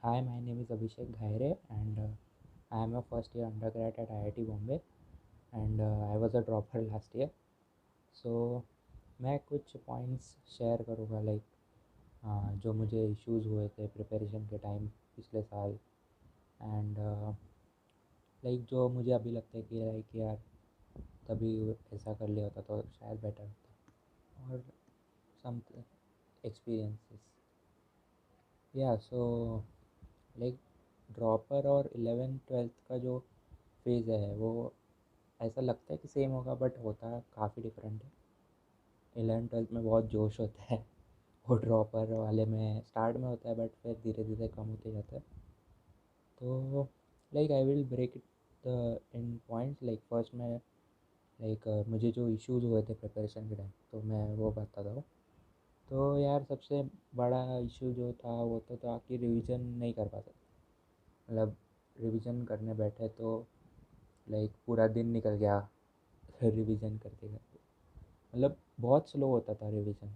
Hi, my name is Abhishek Ghaire and I am a first year undergrad at IIT Bombay and I was a dropper last year. So मैं कुछ points share करूँगा जो मुझे issues हुए थे preparation के time पिछले साल एंड जो मुझे अभी लगता है कि यार तभी ऐसा कर लिया होता तो शायद बेटर होता और सम एक्सपीरियंसेस या सो लाइक ड्रॉपर और 11th-12th का जो फेज़ है वो ऐसा लगता है कि सेम होगा बट होता काफ़ी डिफरेंट है। 11th-12th में बहुत जोश होता है वो ड्रॉपर वाले में स्टार्ट में होता है बट फिर धीरे धीरे कम होते जाता है। तो I will break it the in points first में मुझे जो इश्यूज हुए थे प्रिपरेशन के टाइम तो मैं वो बताता हूँ। तो यार सबसे बड़ा इशू जो था वो तो था कि रिवीजन नहीं कर पाता। मतलब रिवीजन करने बैठे तो पूरा दिन निकल गया रिवीजन करते करते। बहुत स्लो होता था रिवीजन,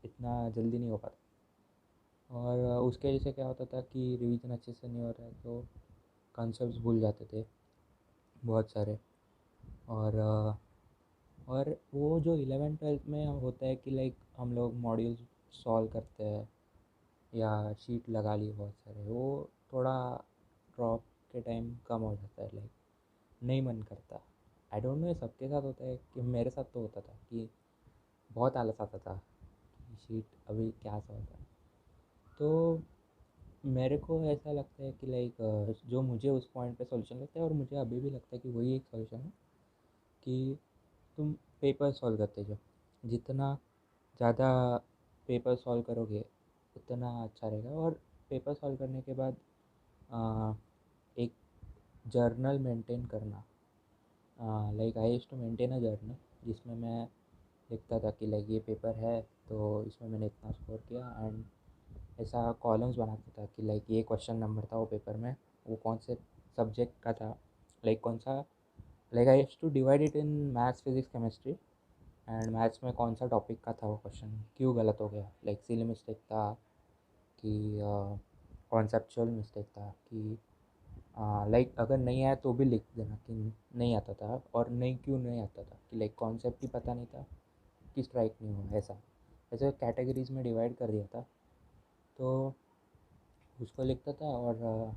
इतना जल्दी नहीं हो पाता। और उसके वजह से क्या होता था कि रिवीजन अच्छे से नहीं हो रहा है तो कॉन्सेप्ट्स भूल जाते थे बहुत सारे। और और वो जो 11th-12th में होता है कि हम लोग मॉड्यूल्स सॉल्व करते हैं या शीट लगा ली बहुत सारे, वो थोड़ा ड्रॉप के टाइम कम हो जाता है। नहीं मन करता। आई डोंट नो ये सबके साथ होता है कि मेरे साथ तो होता था कि बहुत आलस आता था कि शीट अभी क्या सॉल्व करना। तो मेरे को ऐसा लगता है कि जो मुझे उस पॉइंट पे सॉल्यूशन लगता है और मुझे अभी भी लगता है कि वही एक सॉल्यूशन है कि तुम पेपर सॉल्व करते जाओ। जितना ज़्यादा पेपर सॉल्व करोगे उतना अच्छा रहेगा। और पेपर सॉल्व करने के बाद आ, एक जर्नल मेंटेन करना। I used to maintain a journal जिसमें मैं लिखता था कि ये पेपर है तो इसमें मैंने इतना स्कोर किया एंड ऐसा कॉलम्स बनाता था कि ये क्वेश्चन नंबर था वो पेपर में, वो कौन से सब्जेक्ट का था, कौन सा। I used to divide it in maths physics chemistry and maths में कौन सा टॉपिक का था वो क्वेश्चन, क्यों गलत हो गया, सिली मिस्टेक था कि कॉन्सेप्चुअल मिस्टेक था कि अगर नहीं आया तो भी लिख देना कि नहीं आता था और नहीं क्यों नहीं आता था, कि कॉन्सेप्ट ही पता नहीं था कि स्ट्राइक नहीं हुआ। ऐसा ऐसे कैटेगरीज में डिवाइड कर दिया था तो उसको लिखता था। और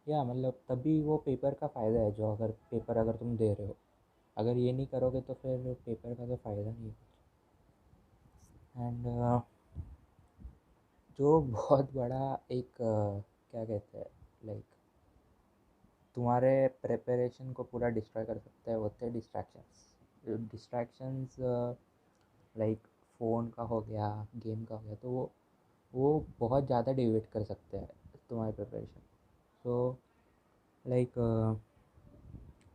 या तभी वो पेपर का फ़ायदा है, जो अगर पेपर अगर तुम दे रहे हो, अगर ये नहीं करोगे तो फिर पेपर का तो फ़ायदा नहीं है। एंड जो बहुत बड़ा एक क्या कहते हैं लाइक तुम्हारे प्रिपरेशन को पूरा डिस्ट्रॉय कर सकता है, वो होते हैं डिस्ट्रैक्शंस। डिस्ट्रैक्शंस लाइक फ़ोन का हो गया, गेम का हो गया, तो वो बहुत ज़्यादा डिवेट कर सकते हैं तुम्हारी प्रिपरेशन। सो लाइक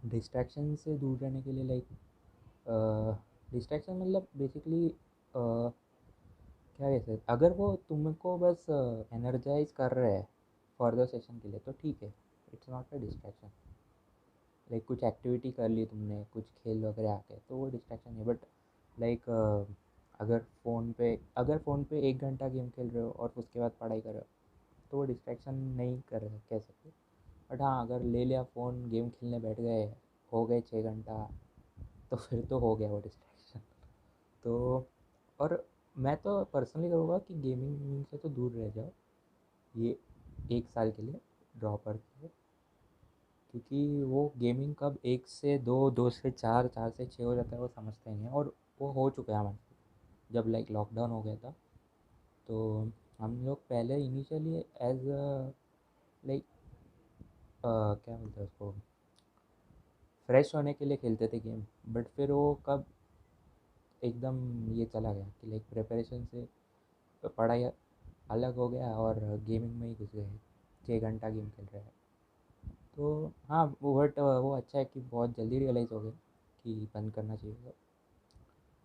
डिस्ट्रैक्शन से दूर रहने के लिए डिस्ट्रैक्शन बेसिकली क्या कहते हैं, अगर वो तुमको बस एनर्जाइज कर रहे हैं फर्दर सेशन के लिए तो ठीक है, इट्स नॉट अ डिस्ट्रैक्शन। कुछ एक्टिविटी कर ली तुमने, कुछ खेल वगैरह आके तो वो डिस्ट्रैक्शन है। बट लाइक अगर फ़ोन पे 1 घंटा गेम खेल रहे हो और उसके बाद पढ़ाई कर रहे हो तो वो डिस्ट्रैक्शन नहीं कर कह सकते। बट हाँ, अगर ले लिया फ़ोन, गेम खेलने बैठ गए, हो गए 6 घंटा, तो फिर तो हो गया वो डिस्ट्रैक्शन। तो और मैं तो पर्सनली करूँगा कि गेमिंग से तो दूर रह जाओ ये 1 साल के लिए, ड्रॉपर के लिए। क्योंकि वो गेमिंग कब 1 से 2, 2 से 4, 4 से 6 हो जाता है वो समझते नहीं है। और वो हो चुका है हमारे साथ। जब लॉकडाउन हो गया था तो हम लोग पहले इनिशियली एज लाइक क्या बोलते हैं उसको, फ्रेश होने के लिए खेलते थे गेम। बट फिर वो कब एकदम ये चला गया कि प्रिपरेशन से पढ़ाई अलग हो गया और गेमिंग में ही घुस गए, 6 घंटा गेम खेल रहे हैं। तो हाँ वो बट वो अच्छा है कि बहुत जल्दी रियलाइज़ हो गया कि बंद करना चाहिए था।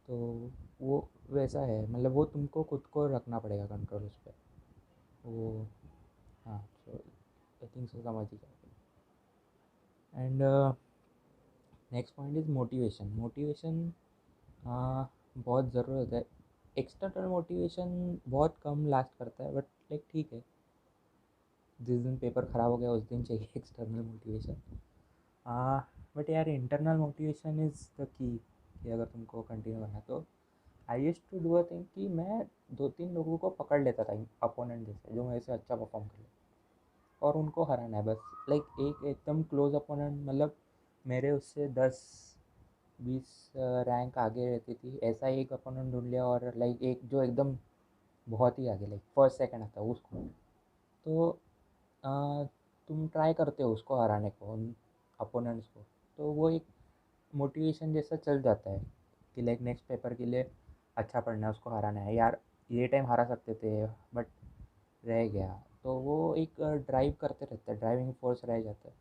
तो वो वैसा है, वो तुमको खुद को रखना पड़ेगा कंट्रोल उस पर। वो हाँ, सो आई थिंक सो समझ ही जाओगे। And next point is motivation. Motivation बहुत ज़रूरत है। एक्सटर्नल मोटिवेशन बहुत कम लास्ट करता है बट ठीक है। जिस दिन पेपर ख़राब हो गया उस दिन चाहिए एक्सटर्नल मोटिवेशन। बट यार internal motivation is the key, कि अगर तुमको कंटिन्यू करना तो I use to do a thing कि मैं 2-3 लोगों को पकड़ लेता था अपोनेंट जैसे, जो मेरे से अच्छा परफॉर्म करे और उनको हराना है बस। लाइक एक एकदम क्लोज अपोनेंट, मतलब मेरे उससे 10-20 रैंक आगे रहती थी, ऐसा एक अपोनेंट ढूंढ लिया, और लाइक एक जो एकदम बहुत ही आगे, लाइक फर्स्ट सेकंड आता है उसको। तो अ, तुम ट्राई करते हो उसको हराने को, उन अपोनेंट्स को, तो वो एक मोटिवेशन जैसा चल जाता है कि लाइक नेक्स्ट पेपर के लिए अच्छा पढ़ना है, उसको हराना है यार। ये टाइम हरा सकते थे बट रह गया, तो वो एक ड्राइव करते रहता है, ड्राइविंग फोर्स रह जाता है।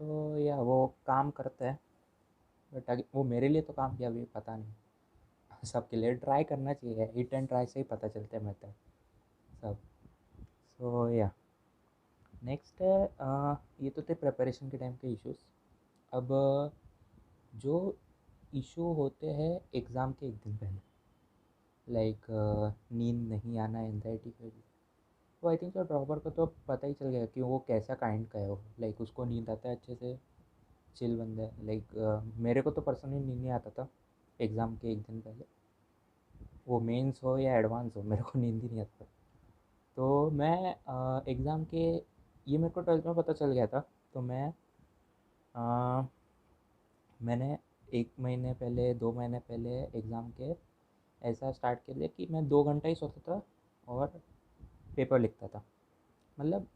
सो या वो काम करता है, बट अगर वो मेरे लिए तो काम किया अभी पता नहीं। सबके लिए ट्राई करना चाहिए, हिट एंड ट्राई से ही पता चलते हैं मेथड सब। सो या नेक्स्ट है ये तो थे प्रिपरेशन के टाइम के इश्यूज। अब जो इशू होते हैं एग्ज़ाम के एक दिन पहले, लाइक नींद नहीं आना, एनजाइटी की वजह से, तो आई थिंक तो ड्रॉपर को तो पता ही चल गया कि वो कैसा काइंड का है वो। लाइक उसको नींद आता है अच्छे से, चिल बंदा है। लाइक मेरे को तो पर्सनली नींद नहीं आता था एग्ज़ाम के एक दिन पहले, वो मेंस हो या एडवांस हो, मेरे को नींद ही नहीं आता। तो मैं एग्ज़ाम के, ये मेरे को 12th में पता चल गया था, तो मैंने 1 महीने पहले, 2 महीने पहले एग्ज़ाम के ऐसा स्टार्ट कर दिया कि मैं 2 घंटा ही सोता था और पेपर लिखता था। मतलब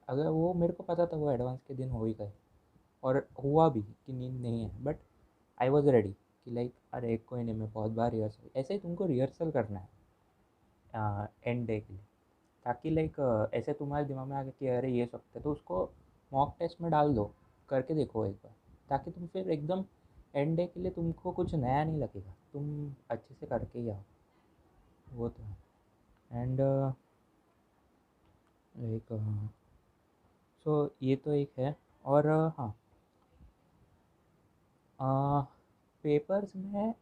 अगर वो मेरे को पता था वो एडवांस के दिन हो ही गए, और हुआ भी कि नींद नहीं है, बट आई वॉज रेडी कि लाइक अरे कोई नहीं, मैं बहुत बार रिहर्सल, ऐसे ही तुमको रिहर्सल करना है एंड डे के लिए, ताकि लाइक ऐसे तुम्हारे दिमाग में आ गया कि अरे ये सकते, तो उसको मॉक टेस्ट में डाल दो, करके देखो एक बार, ताकि तुम फिर एकदम एंड डे के लिए तुमको कुछ नया नहीं लगेगा, तुम अच्छे से करके ही आओ। वो तो है। एंड लाइक सो ये तो एक है। और हाँ, पेपर्स में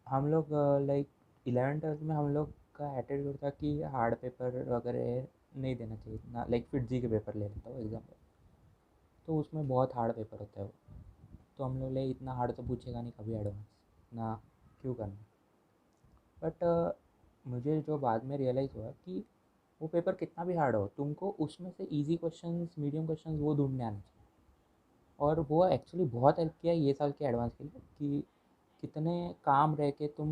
हम लोग लाइक 11th 12th में हम लोग का एटीट्यूड था कि हार्ड पेपर वगैरह नहीं देना चाहिए ना, लाइक फिर जी के पेपर ले लेता हूँ एग्जाम्पल, तो उसमें बहुत हार्ड पेपर होता है वो, तो हम लोग ले इतना हार्ड तो पूछेगा नहीं कभी एडवांस ना, क्यों करना। बट मुझे जो बाद में रियलाइज़ हुआ कि वो पेपर कितना भी हार्ड हो, तुमको उसमें से इजी क्वेश्चंस, मीडियम क्वेश्चंस वो ढूंढने आने चाहिए। और वो एक्चुअली बहुत हेल्प किया ये साल के एडवांस के लिए, कि कितने काम रह के तुम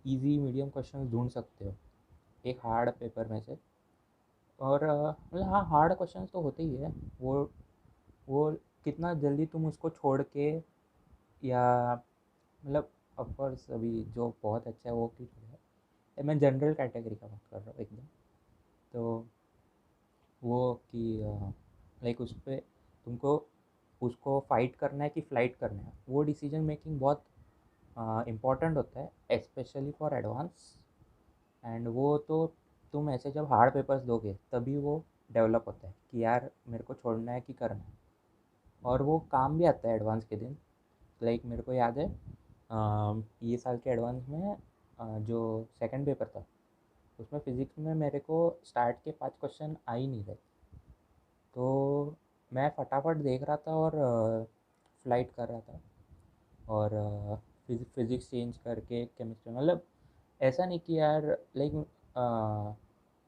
इजी मीडियम क्वेश्चंस ढूंढ सकते हो एक हार्ड पेपर में से। और मतलब हाँ, हार्ड क्वेश्चंस तो होते ही है, वो कितना जल्दी तुम उसको छोड़ के, या मतलब ऑफकोर्स अभी जो बहुत अच्छा है वो क्यों छोड़ेगा, मैं जनरल कैटेगरी का बात कर रहा हूँ एकदम। तो वो कि लाइक उस पर तुमको उसको फाइट करना है कि फ्लाइट करना है, वो डिसीजन मेकिंग बहुत इम्पॉर्टेंट होता है स्पेशली फॉर एडवांस। एंड वो तो तुम ऐसे जब हार्ड पेपर्स दोगे तभी वो डेवलप होता है कि यार मेरे को छोड़ना है कि करना है, और वो काम भी आता है एडवांस के दिन। लाइक मेरे को याद है ये साल के एडवांस में जो सेकंड पेपर था उसमें फ़िज़िक्स में मेरे को स्टार्ट के 5 क्वेश्चन आ ही नहीं रहे, तो मैं फटाफट देख रहा था और फ्लाइट कर रहा था, और फिज़िक्स चेंज करके केमिस्ट्री, मतलब ऐसा नहीं कि यार लाइक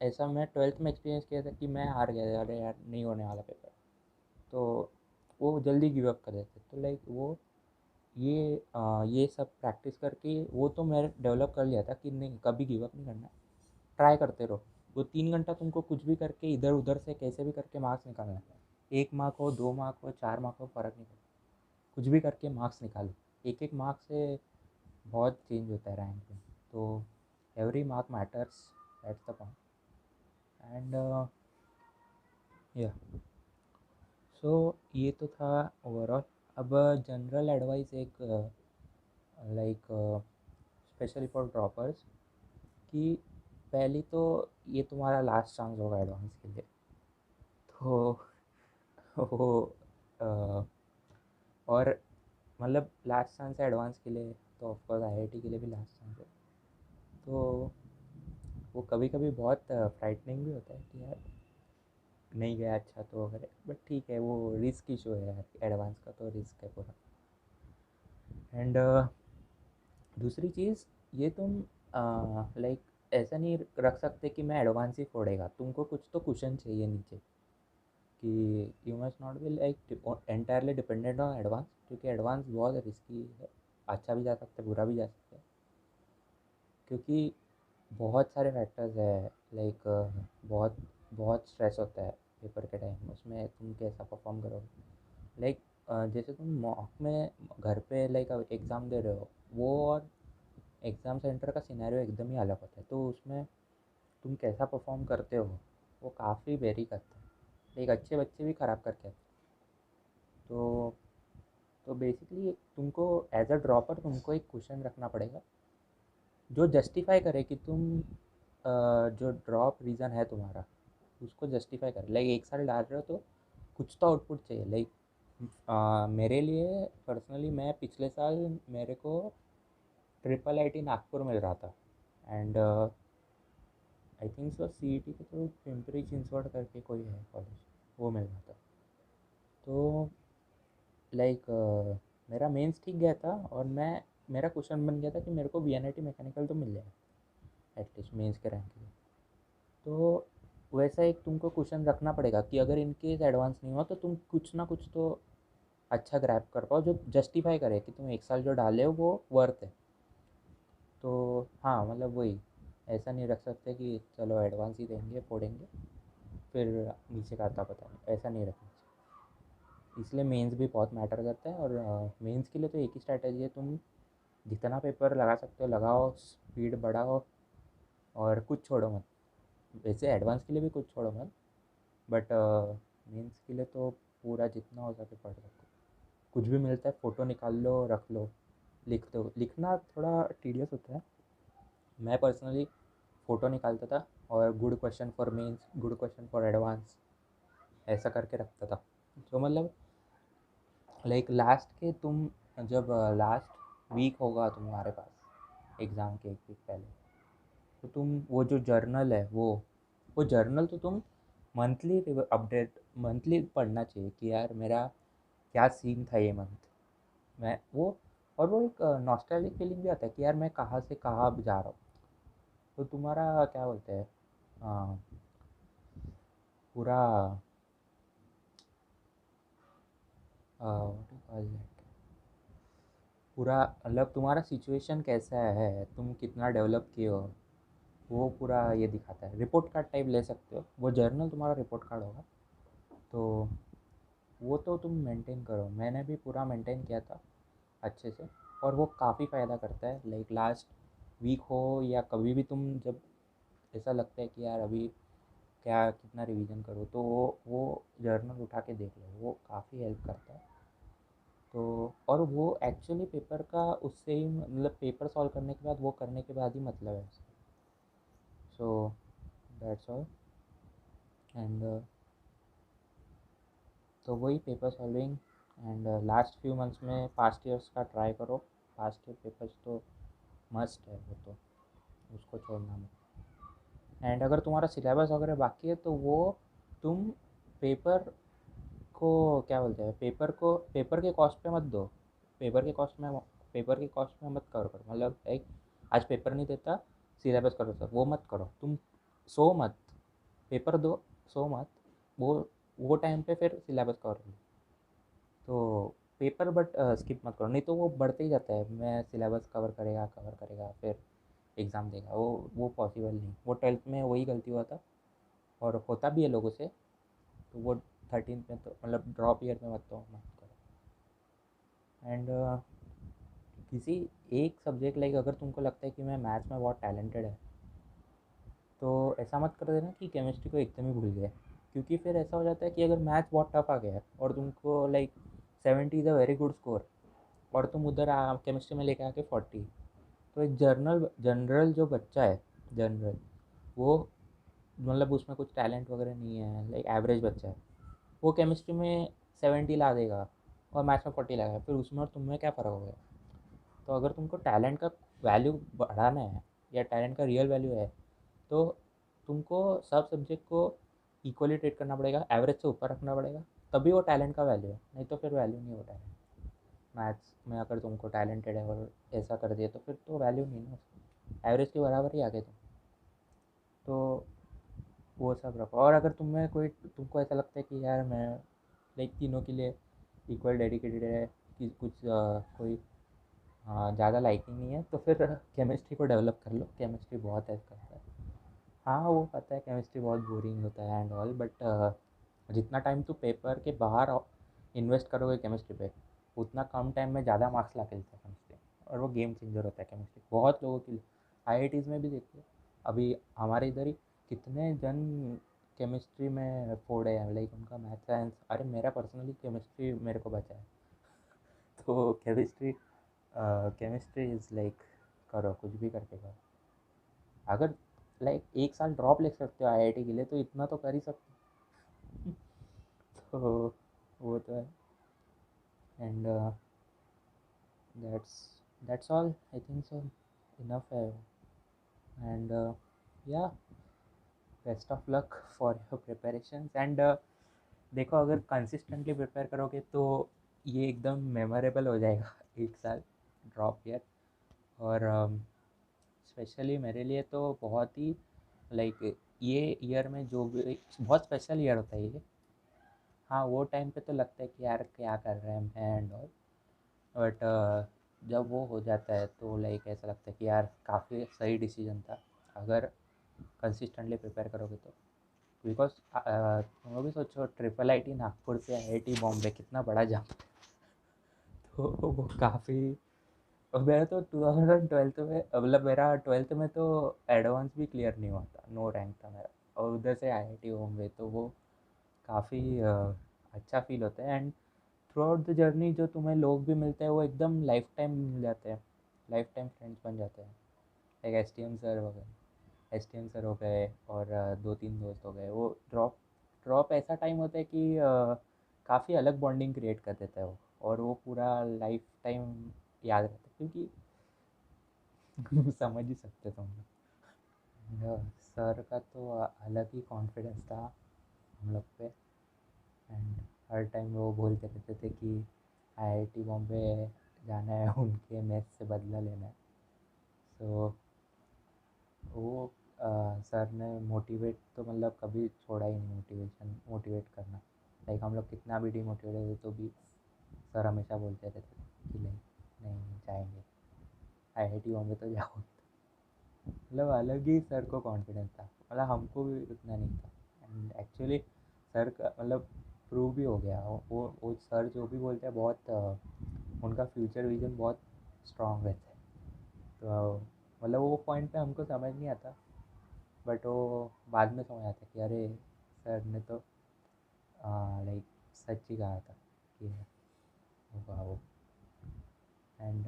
ऐसा मैं 12th में एक्सपीरियंस किया था कि मैं हार गया था, अरे यार नहीं होने वाला पेपर, तो वो जल्दी गिव अप कर देते, तो लाइक वो ये सब प्रैक्टिस करके वो तो मैं डेवलप कर लिया था कि नहीं कभी गिव अप नहीं करना, ट्राई करते रहो। वो 3 घंटा तुमको कुछ भी करके इधर उधर से कैसे भी करके मार्क्स निकालना है, 1 मार्क हो, 2 मार्क हो, 4 मार्क हो, फ़र्क नहीं पड़ता, कुछ भी करके मार्क्स निकालो। एक एक मार्क्स से बहुत चेंज होता है रैंक में, तो every mark matters, that's the point. And या सो ये तो था ओवरऑल। अब जनरल एडवाइस एक लाइक स्पेशली फॉर ड्रॉपर्स, कि पहली तो ये तुम्हारा लास्ट चांस होगा एडवांस के लिए, तो वो अ, और मतलब लास्ट चांस है एडवांस के लिए, तो ऑफकोर्स आईआईटी के लिए भी लास्ट चांस है, तो वो कभी कभी बहुत फ्राइटनिंग भी होता है कि यार नहीं गया अच्छा तो अगर, बट ठीक है, वो रिस्क इशू है यार, एडवांस का तो रिस्क है पूरा। एंड दूसरी चीज़, ये तुम लाइक ऐसा नहीं रख सकते कि मैं एडवांस ही फोड़ेगा, तुमको कुछ तो कुशन चाहिए नीचे, कि you must not be like entirely dependent on advance, क्योंकि एडवांस बहुत रिस्की है, अच्छा भी जा सकता है बुरा भी जा सकता है, क्योंकि बहुत सारे फैक्टर्स है, लाइक बहुत बहुत स्ट्रेस होता है पेपर के टाइम, उसमें तुम कैसा परफॉर्म करोगे। लाइक जैसे तुम मॉक में घर पे लाइक एग्ज़ाम दे रहे हो, वो और एग्ज़ाम सेंटर का सिनेरियो एकदम ही अलग होता है, तो उसमें तुम कैसा परफॉर्म करते हो वो काफ़ी वेरी करता है, एक अच्छे बच्चे भी ख़राब करके आते हैं। तो बेसिकली तुमको एज अ ड्रॉपर तुमको एक क्वेश्चन रखना पड़ेगा जो जस्टिफाई करे कि तुम जो ड्रॉप रीज़न है तुम्हारा उसको जस्टिफाई करे। लाइक एक साल डाल रहे हो तो कुछ तो आउटपुट चाहिए। लाइक मेरे लिए पर्सनली, मैं पिछले साल मेरे को ट्रिपल आईटी नागपुर मिल रहा था, and I think so CET के तो पिंपरी चिंचवड़ करके कोई है कॉलेज, वो मिल रहा था। तो लाइक मेरा मेंस ठीक गया था, और मेरा क्वेश्चन बन गया था कि मेरे को वीएनआईटी मैकेनिकल तो मिल जाएगा एटलीस्ट मेंस के रैंक के लिए। तो वैसा एक तुमको क्वेश्चन रखना पड़ेगा कि अगर इन केस एडवांस नहीं हुआ तो तुम कुछ ना कुछ तो अच्छा ग्रैब कर पाओ जो जस्टिफाई करे कि तुम एक साल जो डाले हो वो वर्थ है। तो हाँ, मतलब वही, ऐसा नहीं रख सकते कि चलो एडवांस ही देंगे फोड़ेंगे फिर नीचे का आता पता नहीं, ऐसा नहीं रखना चाहिए। इसलिए मेंस भी बहुत मैटर करता है, और मेंस के लिए तो एक ही स्ट्रैटेजी है, तुम जितना पेपर लगा सकते हो लगाओ, स्पीड बढ़ाओ, और कुछ छोड़ो मत। वैसे एडवांस के लिए भी कुछ छोड़ो मत, बट मेंस के लिए तो पूरा जितना हो सके पढ़ सको। कुछ भी मिलता है फ़ोटो निकाल लो, रख लो, लिख दो। लिखना थोड़ा टीडियस होता है, मैं पर्सनली फ़ोटो निकालता था और good question for mains, good question for advance, ऐसा करके रखता था। तो मतलब लाइक लास्ट के तुम जब लास्ट वीक होगा तुम्हारे पास एग्ज़ाम के एक वीक पहले, तो तुम वो जो जर्नल है वो जर्नल तो तुम मंथली अपडेट, मंथली पढ़ना चाहिए कि यार मेरा क्या सीन था ये मंथ। मैं वो, और वो एक नॉस्टैल्जिक फीलिंग भी आता है कि यार मैं कहाँ से कहाँ अब जा रहा हूँ। तो तुम्हारा क्या बोलते हैं, अ, पूरा what you call that, पूरा मतलब तुम्हारा सिचुएशन कैसा है, तुम कितना डेवलप किए हो, वो पूरा ये दिखाता है। रिपोर्ट कार्ड टाइप ले सकते हो, वो जर्नल तुम्हारा रिपोर्ट कार्ड होगा। तो वो तो तुम मेंटेन करो, मैंने भी पूरा मेंटेन किया था अच्छे से, और वो काफ़ी फ़ायदा करता है। लाइक लास्ट वीक हो या कभी भी तुम जब ऐसा लगता है कि यार अभी क्या कितना रिवीजन करो, तो वो जर्नल उठा के देख लो, वो काफ़ी हेल्प करता है। तो और वो एक्चुअली पेपर का उससे ही, मतलब पेपर सॉल्व करने के बाद वो करने के बाद ही मतलब है उसका। So that's all. एंड तो वही paper solving, and last few months में पास्ट ईयर्स का ट्राई करो। पास्ट ईयर पेपर्स तो मस्ट है वो तो, उसको छोड़ना मत। एंड अगर तुम्हारा सिलेबस वगैरह बाकी है तो वो तुम पेपर को क्या बोलते हैं, पेपर के कॉस्ट पे मत दो। पेपर के कॉस्ट में पेपर के कॉस्ट में मत करो मतलब एक, आज पेपर नहीं देता सिलेबस करो सर, वो मत करो तुम। सो मत, पेपर दो, सो मत, वो वो टाइम पे फिर सिलेबस करो। तो पेपर बट स्किप मत करो, नहीं तो वो बढ़ते ही जाता है, मैं सिलेबस कवर करेगा फिर एग्ज़ाम देगा, वो पॉसिबल नहीं। वो 12th में वही गलती हुआ था, और होता भी है लोगों से। तो वो 13th में तो मतलब ड्रॉप ईयर में मत करो। एंड किसी एक सब्जेक्ट, लाइक अगर तुमको लगता है कि मैं मैथ्स में बहुत टैलेंटेड है, तो ऐसा मत कर देना कि केमिस्ट्री को एकदम ही भूल गए, क्योंकि फिर ऐसा हो जाता है कि अगर मैथ्स बहुत टफ आ गया है और तुमको like 70 is a very good score, और तुम उधर केमिस्ट्री में लेके आके 40, तो एक जनरल जो बच्चा है, जनरल, वो मतलब उसमें कुछ टैलेंट वगैरह नहीं है, लाइक एवरेज बच्चा है, वो केमिस्ट्री में 70 ला देगा और मैथ्स में 40 लाएगा, फिर उसमें और तुम में क्या फ़र्क हो गया। तो अगर तुमको टैलेंट का वैल्यू बढ़ाना है, या टैलेंट का रियल वैल्यू है, तो तुमको सब सब्जेक्ट को इक्वली ट्रीट करना पड़ेगा, एवरेज से ऊपर रखना पड़ेगा, तभी वो टैलेंट का वैल्यू है, नहीं तो फिर वैल्यू नहीं हो टैलेंट। मैथ्स में अगर तुमको टैलेंटेड है और ऐसा कर दिए तो फिर तो वैल्यू नहीं ना उसकी, एवरेज के बराबर ही आगे तुम। तो वो सब रखो। और अगर तुम्हें कोई, तुमको ऐसा लगता है कि यार मैं लाइक तीनों के लिए इक्वल डेडिकेटेड है कि कुछ कोई ज़्यादा लाइकिंग नहीं है, तो फिर केमिस्ट्री को डेवलप कर लो, केमिस्ट्री बहुत हेल्प करता है। हाँ वो पता है केमिस्ट्री बहुत बोरिंग होता है एंड ऑल, बट जितना टाइम तू पेपर के बाहर इन्वेस्ट करोगे केमिस्ट्री पे, उतना कम टाइम में ज़्यादा मार्क्स ला के देता है केमिस्ट्री। और वो गेम चेंजर होता है केमिस्ट्री बहुत लोगों के लिए। आईआईटीज़ में भी देखिए, अभी हमारे इधर ही कितने जन केमिस्ट्री में फोड़े हैं, लाइक उनका मैथ साइंस, अरे मेरा पर्सनली केमिस्ट्री मेरे को बचा है। तो केमिस्ट्री, केमिस्ट्री इज़ लाइक करो कुछ भी करके करो। अगर लाइक एक साल ड्रॉप ले सकते हो आईआईटी के लिए तो इतना तो कर ही सकते हो। तो वो तो है। And that's that's all I think so, enough है। एंड या best of luck for your preparation. And देखो अगर कंसिस्टेंटली प्रिपेयर करोगे तो ये एकदम मेमोरेबल हो जाएगा एक साल ड्रॉप ईयर। और स्पेशली मेरे लिए तो बहुत ही लाइक ये ईयर में जो भी बहुत स्पेशल ईयर होता है ये। हाँ वो टाइम पे तो लगता है कि यार क्या कर रहे हैं मैं एंड ऑल, बट जब वो हो जाता है तो लाइक ऐसा लगता है कि यार काफ़ी सही डिसीजन था अगर कंसिस्टेंटली प्रिपेयर करोगे तो। बिकॉज तुम लोग भी सोचो, ट्रिपल आईटी नागपुर से आईआईटी बॉम्बे कितना बड़ा जंप। तो वो काफ़ी, और मेरा तो 2012 में, मतलब मेरा 12th में तो एडवांस भी क्लियर नहीं हुआ था, नो रैंक था मेरा, और उधर से आईआईटी बॉम्बे, तो वो काफ़ी अच्छा फील होता है। And through out the journey जो तुम्हें लोग भी मिलते हैं वो एकदम लाइफ टाइम मिल जाते हैं, लाइफ टाइम फ्रेंड्स बन जाते हैं। लाइक एसटीएम सर हो गए, एसटीएम सर हो गए, और दो तीन दोस्त हो गए। वो ड्रॉप ड्रॉप ऐसा टाइम होता है कि काफ़ी अलग बॉन्डिंग क्रिएट कर देता है वो, और वो पूरा लाइफ टाइम याद रहता है, क्योंकि समझ ही सकते हो तुम लोग। सर का तो अलग ही कॉन्फिडेंस था हम लोग पे। एंड हर टाइम वो बोलते रहते थे कि आईआईटी बॉम्बे जाना है, उनके मेस से बदला लेना है। सो वो सर ने मोटिवेट तो मतलब कभी छोड़ा ही नहीं, मोटिवेट करना। लाइक हम लोग कितना भी डिमोटिवेट होते तो भी सर हमेशा बोलते रहते थे कि नहीं नहीं जाएंगे, आईआईटी बॉम्बे तो जाओ। मतलब अलग ही सर को कॉन्फिडेंस था, मतलब हमको भी उतना नहीं था। एंड एक्चुअली सर का मतलब प्रूव भी हो गया, वो सर जो भी बोलते हैं बहुत उनका फ्यूचर विजन बहुत स्ट्रांग रहता है। तो मतलब वो पॉइंट पे हमको समझ नहीं आता, बट वो बाद में समझ आता कि अरे सर ने तो लाइक सच ही कहा था कि होगा वो। एंड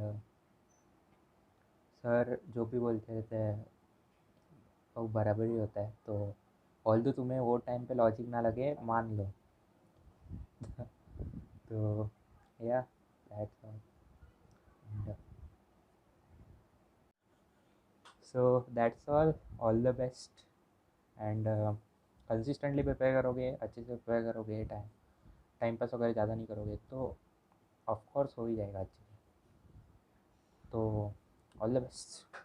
सर जो भी बोलते रहते हैं वो बराबर ही होता है। तो ऑल दो तुम्हें वो टाइम पे लॉजिक ना लगे, मान लो। तो या that's all. So that's all the best. And consistently prepare करोगे, अच्छे से प्रिपेयर करोगे, टाइम पास वगैरह ज़्यादा नहीं करोगे तो ऑफ कोर्स हो ही जाएगा अच्छे से। तो ऑल द बेस्ट।